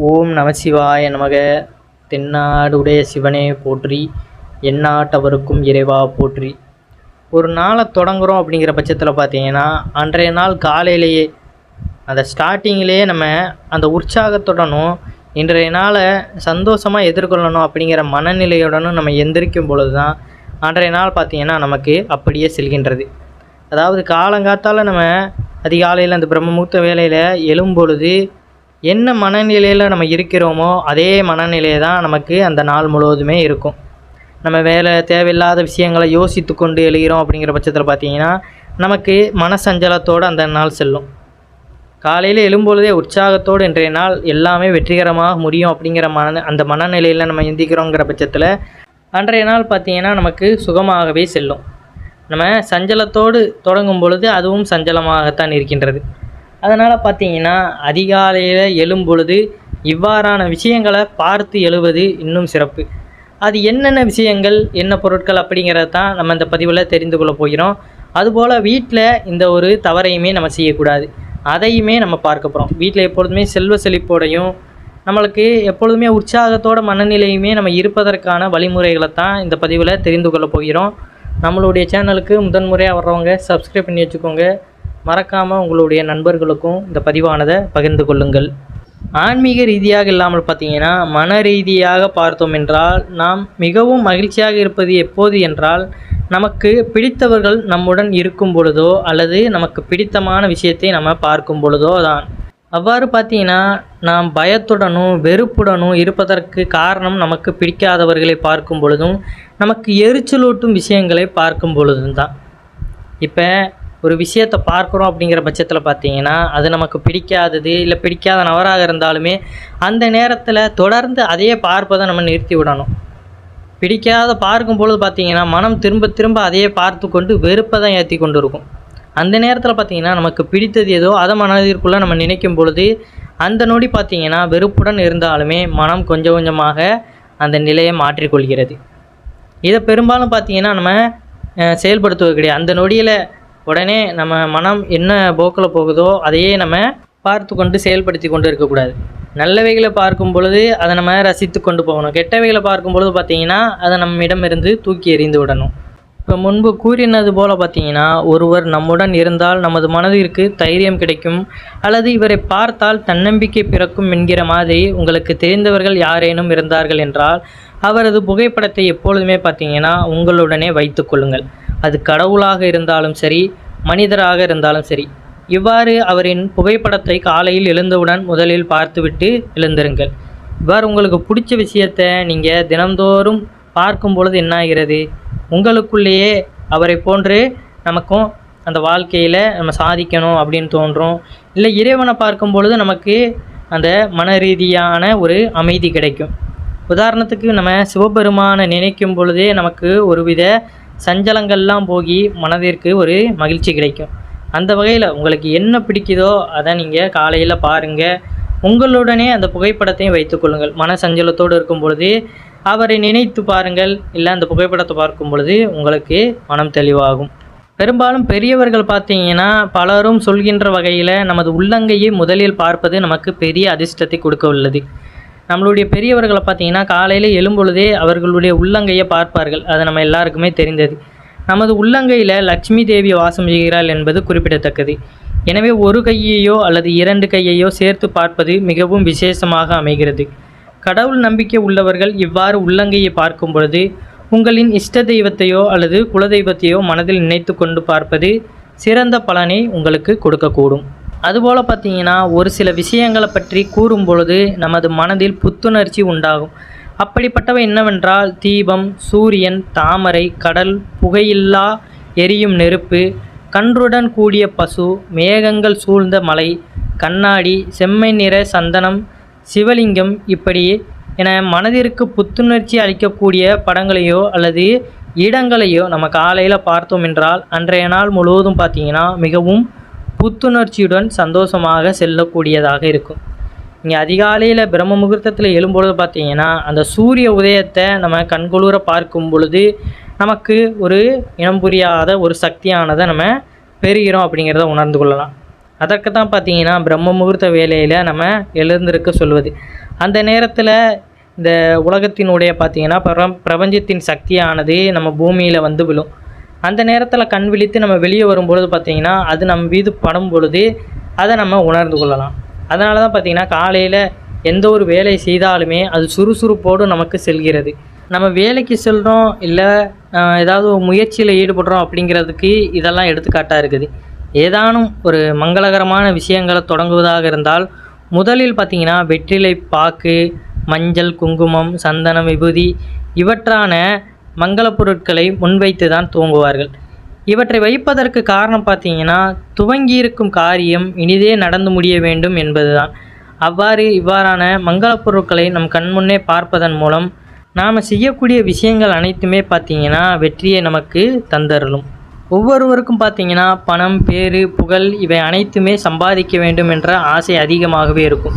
ஓம் நமசிவாய நமக. தென்னாடுடைய சிவனே போற்றி, எந்நாட்டவருக்கும் இறைவா போற்றி. ஒரு நாளை தொடங்குகிறோம் அப்படிங்கிற பட்சத்தில் பார்த்தீங்கன்னா, அன்றைய நாள் காலையிலேயே அந்த ஸ்டார்டிங்கிலேயே நம்ம அந்த உற்சாகத்துடனும் இன்றைய நாளை சந்தோஷமாக எதிர்கொள்ளணும் அப்படிங்கிற மனநிலையுடனும் நம்ம எந்திரிக்கும் பொழுது தான் அன்றைய நாள் பார்த்திங்கன்னா நமக்கு அப்படியே செல்கின்றது. அதாவது காலங்காத்தால் நம்ம அதிகாலையில் அந்த பிரம்மமுகூர்த்த வேலையில் எழும்பொழுது என்ன மனநிலையில் நம்ம இருக்கிறோமோ அதே மனநிலையை தான் நமக்கு அந்த நாள் முழுவதுமே இருக்கும். நம்ம வேலை தேவையில்லாத விஷயங்களை யோசித்து கொண்டு எழுகிறோம் அப்படிங்கிற பட்சத்தில் பார்த்திங்கன்னா நமக்கு மனசஞ்சலத்தோடு அந்த நாள் செல்லும். காலையில் எழும்பொழுதே உற்சாகத்தோடு இன்றைய நாள் எல்லாமே வெற்றிகரமாக முடியும் அப்படிங்கிற அந்த மனநிலையில் நம்ம எந்திக்கிறோங்கிற பட்சத்தில் அன்றைய நாள் பார்த்திங்கன்னா நமக்கு சுகமாகவே செல்லும். நம்ம சஞ்சலத்தோடு தொடங்கும் பொழுது அதுவும் சஞ்சலமாகத்தான் இருக்கின்றது. அதனால் பார்த்திங்கன்னா அதிகாலையில் எழும்பொழுது இவ்வாறான விஷயங்களை பார்த்து எழுவது இன்னும் சிறப்பு. அது என்னென்ன விஷயங்கள், என்ன பொருட்கள் அப்படிங்கிறத தான் நம்ம இந்த பதிவில் தெரிந்து கொள்ள போகிறோம். அதுபோல் வீட்டில் இந்த ஒரு தவறையுமே நம்ம செய்யக்கூடாது, அதையுமே நம்ம பார்க்க போகிறோம். வீட்டில் எப்பொழுதுமே செல்வ செழிப்போடையும் நம்மளுக்கு எப்பொழுதுமே உற்சாகத்தோட மனநிலையுமே நம்ம இருப்பதற்கான வழிமுறைகளை தான் இந்த பதிவில் தெரிந்து கொள்ள போகிறோம். நம்மளுடைய சேனலுக்கு முதன்முறையாக வர்றவங்க சப்ஸ்கிரைப் பண்ணி வச்சுக்கோங்க. மறக்காமல் உங்களுடைய நண்பர்களுக்கும் இந்த பதிவானதை பகிர்ந்து கொள்ளுங்கள். ஆன்மீக ரீதியாக இல்லாமல் பார்த்தீங்கன்னா மன ரீதியாக பார்த்தோம் என்றால் நாம் மிகவும் மகிழ்ச்சியாக இருப்பது எப்போது என்றால் நமக்கு பிடித்தவர்கள் நம்முடன் இருக்கும் பொழுதோ அல்லது நமக்கு பிடித்தமான விஷயத்தை நம்ம பார்க்கும் பொழுதோ தான். அவ்வாறு பார்த்தீங்கன்னா நாம் பயத்துடனும் வெறுப்புடனும் இருப்பதற்கு காரணம் நமக்கு பிடிக்காதவர்களை பார்க்கும் பொழுதும் நமக்கு எரிச்சலூட்டும் விஷயங்களை பார்க்கும் பொழுதும் தான். இப்போ ஒரு விஷயத்தை பார்க்குறோம் அப்படிங்கிற பட்சத்தில் பார்த்தீங்கன்னா அது நமக்கு பிடிக்காதது இல்லை பிடிக்காத நபராக இருந்தாலுமே அந்த நேரத்தில் தொடர்ந்து அதையே பார்ப்பதை நம்ம நிறுத்தி விடணும். பிடிக்காத பார்க்கும் பொழுது பார்த்திங்கன்னா மனம் திரும்ப திரும்ப அதையே பார்த்து கொண்டு வெறுப்பை தான் ஏற்றி கொண்டு இருக்கும். அந்த நேரத்தில் பார்த்திங்கன்னா நமக்கு பிடித்தது ஏதோ அதை மனதிற்குள்ளே நம்ம நினைக்கும் பொழுது அந்த நொடி பார்த்திங்கன்னா வெறுப்புடன் இருந்தாலுமே மனம் கொஞ்சம் கொஞ்சமாக அந்த நிலையை மாற்றிக்கொள்கிறது. இதை பெரும்பாலும் பார்த்திங்கன்னா நம்ம செயல்படுத்துவது கிடையாது. அந்த நொடியில் உடனே நம்ம மனம் என்ன போக்கில் போகுதோ அதையே நம்ம பார்த்து கொண்டு செயல்படுத்தி கொண்டு இருக்கக்கூடாது. நல்லவைகளை பார்க்கும் பொழுது அதை நம்ம ரசித்து கொண்டு போகணும். கெட்டவைகளை பார்க்கும் பொழுது பார்த்திங்கன்னா அதை நம்மிடமிருந்து தூக்கி எறிந்து விடணும். இப்போ முன்பு கூறினது போல் பார்த்திங்கன்னா ஒருவர் நம்முடன் இருந்தால் நமது மனதிற்கு தைரியம் கிடைக்கும் அல்லது இவரை பார்த்தால் தன்னம்பிக்கை பிறக்கும் என்கிற மாதிரி உங்களுக்கு தெரிந்தவர்கள் யாரேனும் இருந்தார்கள் என்றால் அவரது புகைப்படத்தை எப்பொழுதுமே பார்த்திங்கன்னா உங்களுடனே வைத்து கொள்ளுங்கள். அது கடவுளாக இருந்தாலும் சரி, மனிதராக இருந்தாலும் சரி. இவ்வாறு அவரின் புகைப்படத்தை காலையில் எழுந்தவுடன் முதலில் பார்த்துவிட்டு எழுந்திருங்கள். இவ்வாறு உங்களுக்கு பிடிச்ச விஷயத்தை நீங்கள் தினந்தோறும் பார்க்கும் பொழுது என்ன ஆகிறது, உங்களுக்குள்ளேயே அவரை போன்று நமக்கும் அந்த வாழ்க்கையில் நம்ம சாதிக்கணும் அப்படின்னு தோன்றும். இல்லை இறைவனை பார்க்கும் பொழுது நமக்கு அந்த மன ரீதியான ஒரு அமைதி கிடைக்கும். உதாரணத்துக்கு நம்ம சிவபெருமானை நினைக்கும் பொழுதே நமக்கு ஒருவித சஞ்சலங்கள்லாம் போகி மனதிற்கு ஒரு மகிழ்ச்சி கிடைக்கும். அந்த வகையில் உங்களுக்கு என்ன பிடிக்குதோ அதை நீங்கள் காலையில் பாருங்கள். உங்களுடனே அந்த புகைப்படத்தையும் வைத்துக்கொள்ளுங்கள். மன சஞ்சலத்தோடு இருக்கும் பொழுது அவரை நினைத்து பாருங்கள். இல்லை அந்த புகைப்படத்தை பார்க்கும் பொழுது உங்களுக்கு மனம் தெளிவாகும். பெரும்பாலும் பெரியவர்கள் பார்த்தீங்கன்னா பலரும் சொல்கின்ற வகையில் நமது உள்ளங்கையை முதலில் பார்ப்பது நமக்கு பெரிய அதிர்ஷ்டத்தை கொடுக்க உள்ளது. நம்மளுடைய பெரியவர்களை பார்த்திங்கன்னா காலையில் எழும்பொழுதே அவர்களுடைய உள்ளங்கையை பார்ப்பார்கள். அது நம்ம எல்லாருக்குமே தெரிந்தது. நமது உள்ளங்கையில் லட்சுமி தேவி வாசம் செய்கிறாள் என்பது குறிப்பிடத்தக்கது. எனவே ஒரு கையையோ அல்லது 2 கையையோ சேர்த்து பார்ப்பது மிகவும் விசேஷமாக அமைகிறது. கடவுள் நம்பிக்கை உள்ளவர்கள் இவ்வாறு உள்ளங்கையை பார்க்கும் பொழுது உங்களின் இஷ்ட தெய்வத்தையோ அல்லது குலதெய்வத்தையோ மனதில் நினைத்து கொண்டு பார்ப்பது சிறந்த பலனை உங்களுக்கு கொடுக்கக்கூடும். அதுபோல் பார்த்திங்கன்னா ஒரு சில விஷயங்களை பற்றி கூறும் பொழுது நமது மனதில் புத்துணர்ச்சி உண்டாகும். அப்படிப்பட்டவை என்னவென்றால் தீபம், சூரியன், தாமரை, கடல், புகையில்லா எரியும் நெருப்பு, கன்றுடன் கூடிய பசு, மேகங்கள் சூழ்ந்த மலை, கண்ணாடி, செம்மை நிற சந்தனம், சிவலிங்கம் இப்படி என மனதிற்கு புத்துணர்ச்சி அளிக்கக்கூடிய படங்களையோ அல்லது இடங்களையோ நம்ம காலையில் பார்த்தோம் என்றால் அன்றைய நாள் முழுவதும் பார்த்திங்கன்னா மிகவும் புத்துணர்ச்சியுடன் சந்தோஷமாக செல்லக்கூடியதாக இருக்கும். இங்கே அதிகாலையில் பிரம்ம முகூர்த்தத்தில் எழும்பொழுது பார்த்திங்கன்னா அந்த சூரிய உதயத்தை நம்ம கண்குளிர பார்க்கும் பொழுது நமக்கு ஒரு இனம் புரியாத ஒரு சக்தியானதை நம்ம பெறுகிறோம் அப்படிங்கிறத உணர்ந்து கொள்ளலாம். அதற்கு தான் பார்த்தீங்கன்னா பிரம்ம முகூர்த்த வேலையில் நம்ம எழுந்திருக்க சொல்வது. அந்த நேரத்தில் இந்த உலகத்தினுடைய பார்த்தீங்கன்னா பிரபஞ்சத்தின் சக்தியானது நம்ம பூமியில் வந்து விழும். அந்த நேரத்தில் கண் விழித்து நம்ம வெளியே வரும்பொழுது பார்த்திங்கன்னா அது நம்ம மீது படும் பொழுது அதை நம்ம உணர்ந்து கொள்ளலாம். அதனால தான் பார்த்திங்கன்னா காலையில் எந்த ஒரு வேலை செய்தாலுமே அது சுறுசுறுப்போடு நமக்கு செல்கிறது. நம்ம வேலைக்கு செல்கிறோம் இல்லை ஏதாவது ஒரு முயற்சியில் ஈடுபடுறோம் அப்படிங்கிறதுக்கு இதெல்லாம் எடுத்துக்காட்டாக இருக்குது. ஏதானும் ஒரு மங்களகரமான விஷயங்களை தொடங்குவதாக இருந்தால் முதலில் பார்த்திங்கன்னா வெற்றிலை பாக்கு, மஞ்சள், குங்குமம், சந்தனம், விபூதி இவற்றான மங்கள பொருட்களை முன்வைத்து தான் துவங்குவார்கள். இவற்றை வைப்பதற்கு காரணம் பார்த்திங்கன்னா துவங்கியிருக்கும் காரியம் இனிதே நடந்து முடிய வேண்டும் என்பதுதான். இவ்வாறான மங்கள பொருட்களை நம் கண்முன்னே பார்ப்பதன் மூலம் நாம் செய்யக்கூடிய விஷயங்கள் அனைத்துமே பார்த்திங்கன்னா வெற்றியை நமக்கு தந்தருளும். ஒவ்வொருவருக்கும் பார்த்திங்கன்னா பணம், பேரு, புகழ் இவை அனைத்துமே சம்பாதிக்க வேண்டும் என்ற ஆசை அதிகமாகவே இருக்கும்.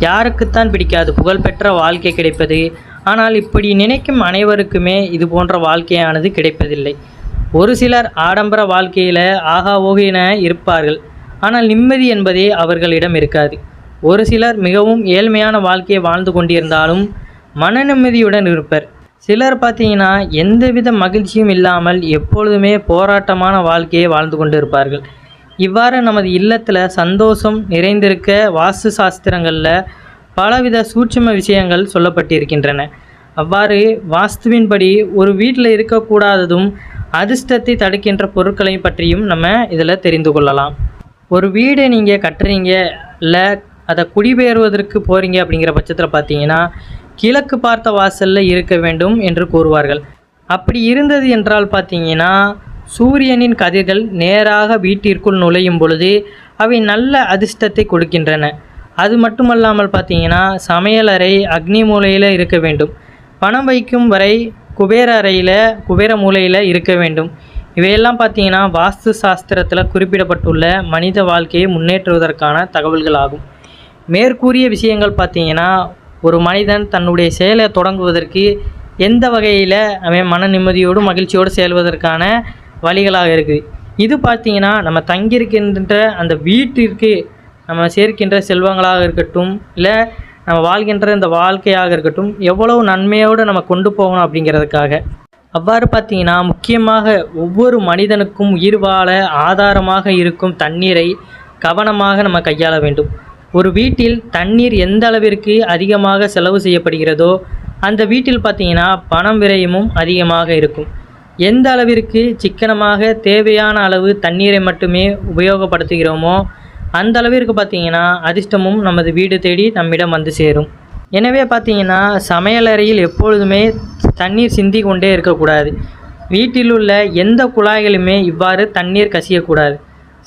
யாருக்குத்தான் பிடிக்காது புகழ்பெற்ற வாழ்க்கை கிடைப்பது? ஆனால் இப்படி நினைக்கும் அனைவருக்குமே இது போன்ற வாழ்க்கையானது கிடைப்பதில்லை. ஒரு சிலர் ஆடம்பர வாழ்க்கையில் ஆகா ஓகே என இருப்பார்கள், ஆனால் நிம்மதி என்பதே அவர்களிடம் இருக்காது. ஒரு சிலர் மிகவும் ஏழ்மையான வாழ்க்கையை வாழ்ந்து கொண்டிருந்தாலும் மன நிம்மதியுடன் இருப்பர். சிலர் பார்த்தீங்கன்னா எந்தவித மகிழ்ச்சியும் இல்லாமல் எப்பொழுதுமே போராட்டமான வாழ்க்கையை வாழ்ந்து கொண்டு இருப்பார்கள். இவ்வாறு நமது இல்லத்தில் சந்தோஷம் நிறைந்திருக்க வாஸ்து சாஸ்திரங்களில் பலவித சூட்சும விஷயங்கள் சொல்லப்பட்டிருக்கின்றன. அவ்வாறு வாஸ்துவின்படி ஒரு வீட்டில் இருக்கக்கூடாததும் அதிர்ஷ்டத்தை தடுக்கின்ற பொருட்களை பற்றியும் நம்ம இதில் தெரிந்து கொள்ளலாம். ஒரு வீடை நீங்கள் கட்டுறீங்க இல்லை அதை குடிபெயர்வதற்கு போகிறீங்க அப்படிங்கிற பட்சத்தில் பார்த்தீங்கன்னா கிழக்கு பார்த்த வாசலில் இருக்க வேண்டும் என்று கூறுவார்கள். அப்படி இருந்தது என்றால் பார்த்தீங்கன்னா சூரியனின் கதிர்கள் நேராக வீட்டிற்குள் நுழையும் பொழுது அவை நல்ல அதிர்ஷ்டத்தை கொடுக்கின்றன. அது மட்டுமல்லாமல் பார்த்தீங்கன்னா சமையலறை அக்னி மூலையில் இருக்க வேண்டும். பணம் வைக்கும் வரை குபேர மூலையில் இருக்க வேண்டும். இவையெல்லாம் பார்த்தீங்கன்னா வாஸ்து சாஸ்திரத்தில் குறிப்பிடப்பட்டுள்ள மனித வாழ்க்கையை முன்னேற்றுவதற்கான தகவல்கள் ஆகும். மேற்கூறிய விஷயங்கள் பார்த்தீங்கன்னா ஒரு மனிதன் தன்னுடைய செயலை தொடங்குவதற்கு எந்த வகையில் அவன் மன நிம்மதியோடு மகிழ்ச்சியோடு செயல்வதற்கான வழிகளாக இருக்குது. இது பார்த்திங்கன்னா நம்ம தங்கியிருக்கின்ற அந்த வீட்டிற்கு நம்ம சேர்க்கின்ற செல்வங்களாக இருக்கட்டும் இல்லை நம்ம வாழ்கின்ற இந்த வாழ்க்கையாக இருக்கட்டும் எவ்வளவு நன்மையோடு நம்ம கொண்டு போகணும் அப்படிங்கிறதுக்காக. அவ்வாறு பார்த்திங்கன்னா முக்கியமாக ஒவ்வொரு மனிதனுக்கும் உயிர் வாழ ஆதாரமாக இருக்கும் தண்ணீரை கவனமாக நம்ம கையாள வேண்டும். ஒரு வீட்டில் தண்ணீர் எந்த அளவிற்கு அதிகமாக செலவு செய்யப்படுகிறதோ அந்த வீட்டில் பார்த்திங்கன்னா பணம் விரயமும் அதிகமாக இருக்கும். எந்த அளவிற்கு சிக்கனமாக தேவையான அளவு தண்ணீரை மட்டுமே உபயோகப்படுத்துகிறோமோ அந்த அளவிற்கு பார்த்திங்கன்னா அதிர்ஷ்டமும் நமது வீடு தேடி நம்மிடம் வந்து சேரும். எனவே பார்த்திங்கன்னா சமையலறையில் எப்பொழுதுமே தண்ணீர் சிந்தி கொண்டே இருக்கக்கூடாது. வீட்டில் உள்ள எந்த குழாய்களுமே இவ்வாறு தண்ணீர் கசியக்கூடாது.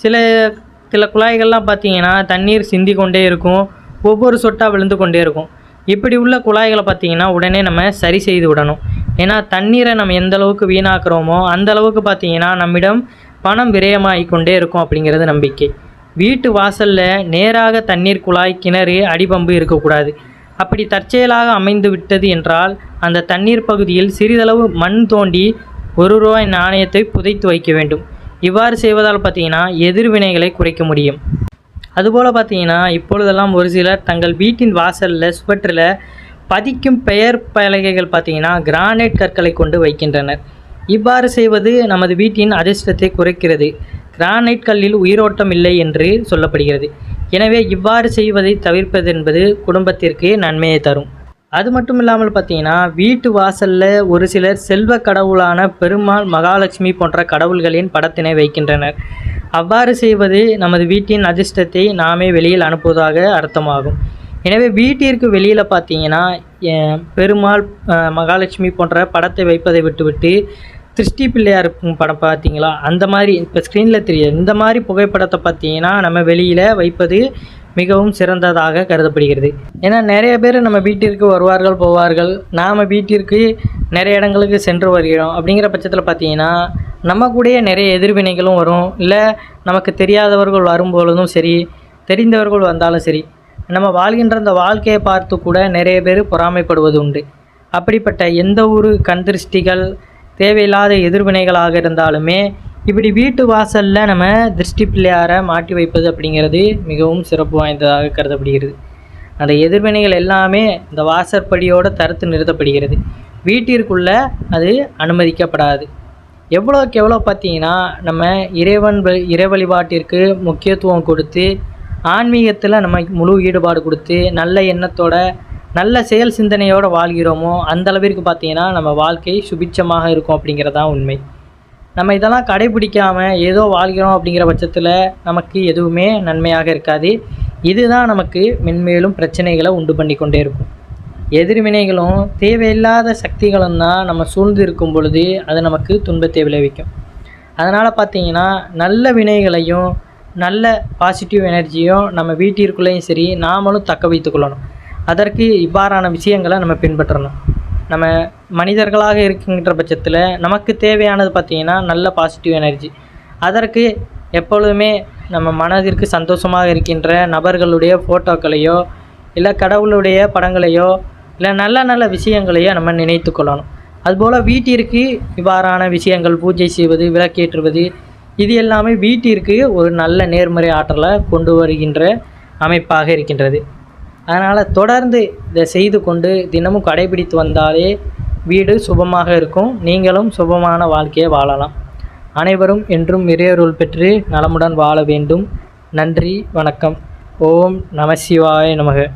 சில குழாய்கள்லாம் பார்த்திங்கன்னா தண்ணீர் சிந்தி கொண்டே இருக்கும், ஒவ்வொரு சொட்டாக விழுந்து கொண்டே இருக்கும். இப்படி உள்ள குழாய்களை பார்த்திங்கன்னா உடனே நம்ம சரி செய்து விடணும். ஏன்னா தண்ணீரை நம்ம எந்த அளவுக்கு வீணாக்குறோமோ அந்த அளவுக்கு பார்த்திங்கன்னா நம்மிடம் பணம் விரயமாகி கொண்டே இருக்கும் அப்படிங்கிறது நம்பிக்கை. வீட்டு வாசலில் நேராக தண்ணீர் குழாய், கிணறு, அடிபம்பு இருக்கக்கூடாது. அப்படி தற்செயலாக அமைந்து விட்டது என்றால் அந்த தண்ணீர் பகுதியில் சிறிதளவு மண் தோண்டி ₹1 நாணயத்தை புதைத்து வைக்க வேண்டும். இவ்வாறு செய்வதால் பார்த்திங்கன்னா எதிர்வினைகளை குறைக்க முடியும். அதுபோல் பார்த்திங்கன்னா இப்பொழுதெல்லாம் ஒரு சிலர் தங்கள் வீட்டின் வாசலில் சுவற்றில் பதிக்கும் பெயர் பலகைகள் பார்த்திங்கன்னா கிரானைட் கற்களை கொண்டு வைக்கின்றனர். இவ்வாறு செய்வது நமது வீட்டின் அதிர்ஷ்டத்தை குறைக்கிறது. கிரானைட் கல்லில் உயிரோட்டம் இல்லை என்று சொல்லப்படுகிறது. எனவே இவ்வாறு செய்வதை தவிர்ப்பது என்பது குடும்பத்திற்கு நன்மையை தரும். அது மட்டும் இல்லாமல் பார்த்திங்கன்னா வீட்டு வாசலில் ஒரு சிலர் செல்வ கடவுளான பெருமாள், மகாலட்சுமி போன்ற கடவுள்களின் படத்தினை வைக்கின்றனர். அவ்வாறு செய்வது நமது வீட்டின் அதிர்ஷ்டத்தை நாமே வெளியில் அனுப்புவதாக அர்த்தமாகும். எனவே வீட்டிற்கு வெளியில் பார்த்திங்கன்னா பெருமாள், மகாலட்சுமி போன்ற படத்தை வைப்பதை விட்டுவிட்டு திருஷ்டி பிள்ளையார் படம் பார்த்திங்களா, அந்த மாதிரி இப்போ ஸ்க்ரீனில் தெரியாது இந்த மாதிரி புகைப்படத்தை பார்த்திங்கன்னா நம்ம வெளியில் வைப்பது மிகவும் சிறந்ததாக கருதப்படுகிறது. ஏன்னா நிறைய பேர் நம்ம வீட்டிற்கு வருவார்கள் போவார்கள், நாம் வீட்டிற்கு நிறைய இடங்களுக்கு சென்று வருகிறோம். அப்படிங்கிற பட்சத்தில் பார்த்திங்கன்னா நம்ம கூடயே நிறைய எதிர்வினைகளும் வரும். இல்லை நமக்கு தெரியாதவர்கள் வரும்பொழுதும் சரி, தெரிந்தவர்கள் வந்தாலும் சரி, நம்ம வாழ்கின்ற அந்த வாழ்க்கையை பார்த்து கூட நிறைய பேர் பொறாமைப்படுவது உண்டு. அப்படிப்பட்ட எந்த ஒரு கண் திருஷ்டிகள், தேவையில்லாத எதிர்வினைகளாக இருந்தாலுமே இப்படி வீட்டு வாசலில் நம்ம திருஷ்டி பிள்ளையாரை மாட்டி வைப்பது அப்படிங்கிறது மிகவும் சிறப்பு வாய்ந்ததாக கருதப்படுகிறது. அந்த எதிர்வினைகள் எல்லாமே இந்த வாசற்படியோடு தடுத்து நிறுத்தப்படுகிறது. வீட்டிற்குள்ளே அது அனுமதிக்கப்படாது. எவ்வளோக்கு எவ்வளோ பார்த்தீங்கன்னா நம்ம இறை வழிபாட்டிற்கு முக்கியத்துவம் கொடுத்து ஆன்மீகத்தில் நம்ம முழு ஈடுபாடு கொடுத்து நல்ல எண்ணத்தோட நல்ல செயல் சிந்தனையோடு வாழ்கிறோமோ அந்த அளவிற்கு பார்த்தீங்கன்னா நம்ம வாழ்க்கை சுபிட்சமாக இருக்கும் அப்படிங்கிறதான் உண்மை. நம்ம இதெல்லாம் கடைபிடிக்காமல் ஏதோ வாழ்கிறோம் அப்படிங்கிற பட்சத்தில் நமக்கு எதுவுமே நன்மையாக இருக்காது. இதுதான் நமக்கு மென்மேலும் பிரச்சனைகளை உண்டு பண்ணி கொண்டே இருக்கும். எதிர்வினைகளும் தேவையில்லாத சக்திகளும் தான் நம்ம சூழ்ந்து இருக்கும் பொழுது அது நமக்கு துன்பத்தை விளைவிக்கும். அதனால் பார்த்திங்கன்னா நல்ல வினைகளையும் நல்ல பாசிட்டிவ் எனர்ஜியும் நம்ம வீட்டிற்குள்ளேயும் சரி நாமளும் தக்க வைத்து கொள்ளணும். அதற்கு இவ்வாறான விஷயங்களை நம்ம பின்பற்றணும். நம்ம மனிதர்களாக இருக்கின்ற பட்சத்தில் நமக்கு தேவையானது பார்த்திங்கன்னா நல்ல பாசிட்டிவ் எனர்ஜி. அதற்கு எப்பொழுதுமே நம்ம மனதிற்கு சந்தோஷமாக இருக்கின்ற நபர்களுடைய ஃபோட்டோக்களையோ இல்லை கடவுளுடைய படங்களையோ இல்லை நல்ல நல்ல விஷயங்களையோ நம்ம நினைத்து கொள்ளணும். அதுபோல் வீட்டிற்கு இவ்வாறான விஷயங்கள் பூஜை செய்வது, விளக்கேற்றுவது, இது எல்லாமே வீட்டிற்கு ஒரு நல்ல நேர்மறை ஆற்றலை கொண்டு வருகின்ற அமைப்பாக இருக்கின்றது. அதனால் தொடர்ந்து இதை செய்து கொண்டு தினமும் கடைபிடித்து வந்தாலே வீடு சுபமாக இருக்கும். நீங்களும் சுபமான வாழ்க்கையை வாழலாம். அனைவரும் என்றும் இறையருள் பெற்று நலமுடன் வாழ வேண்டும். நன்றி, வணக்கம். ஓம் நம சிவாய நமக.